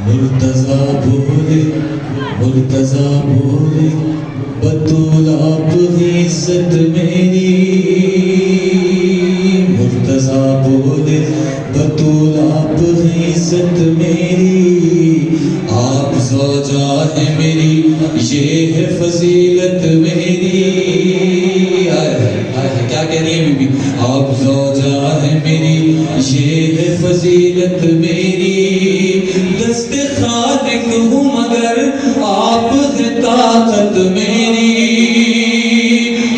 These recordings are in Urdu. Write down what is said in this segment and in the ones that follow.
مرتضیٰ بولے مرتضیٰ بولے بطول آپ ہی عزت میری مرتضیٰ بولے بطول آپ ہی عزت میری آپ زوجہ ہے میری یہ ہے فضیلت میری کیا کہہ رہی ہے بی بی آپ زوجہ ہے میری یہ ہے فضیلت میری دست خالق ہوں مگر آپ ہے طاقت میری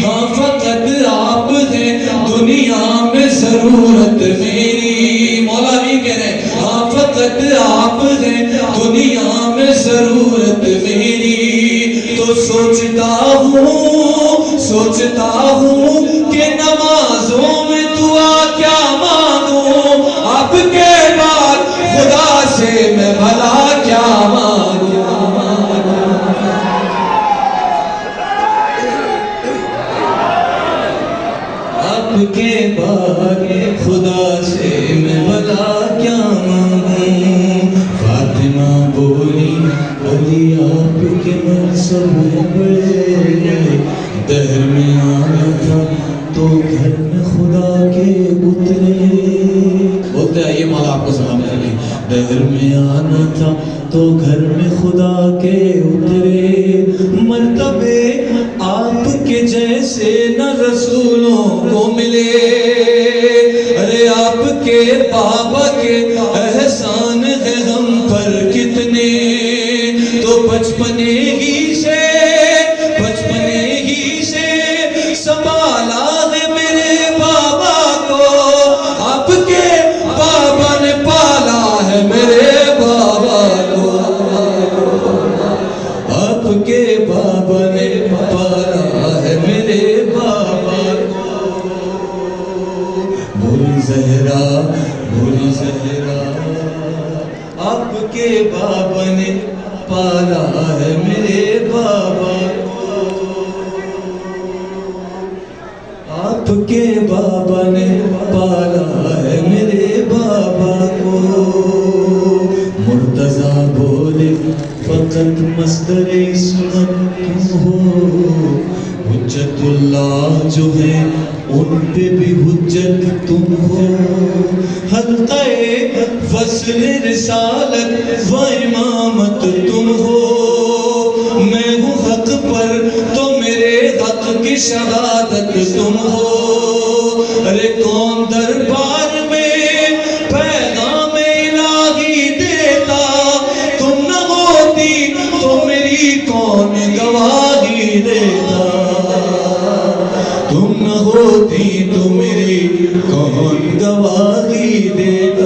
ہاں فقط آپ ہے دنیا میں ضرورت میری مولا بھی کہہ رہے ہیں ہاں فقط آپ ہے دنیا میں ضرورت میری تو سوچتا ہوں کہ نمازوں میں دعا کیا مانگوں آپ کے بعد خدا سے میں بھلا کیا مانگوں آپ کے بعد خدا سے میں بھلا کیا مانگوں فاطمہ بولی علی آپ کے منصب بڑے دہر میں آنا تھا تو گھر میں خدا کے اترے بولتے آئیے مولا آپ کو سلام کریں دہر میں آنا تھا تو گھر میں خدا کے اترے مرتبے آپ کے جیسے نہ رسولوں کو ملے ارے آپ کے بابا کے احسان ہے ہم پر کتنے تو بچپنے ہی سے سنبھالا ہے میرے بابا کو آپ کے بابا نے پالا ہے میرے بابا کو آپ کے بابا نے پالا ہے میرے بابا کو بولی زہرا آپ کے بابا نے پالا ہے میرے بابا آپ کے بابا نے پالا ہے میرے بابا کو مرتضیٰ بولے فقط مصدر سنت تم ہو حجت اللہ جو ہے ان پہ بھی حجت تم ہو حلقہ فصل رسالت و امامت تم ہو میں ہوں حق پر تو میرے حق کی شہادت تم ہو ارے کون دربار میں پیغام الہی دیتا تم نہ ہوتی تو میری کون گواہی دیتا تم نہ ہوتی تو میری کون گواہی دیتا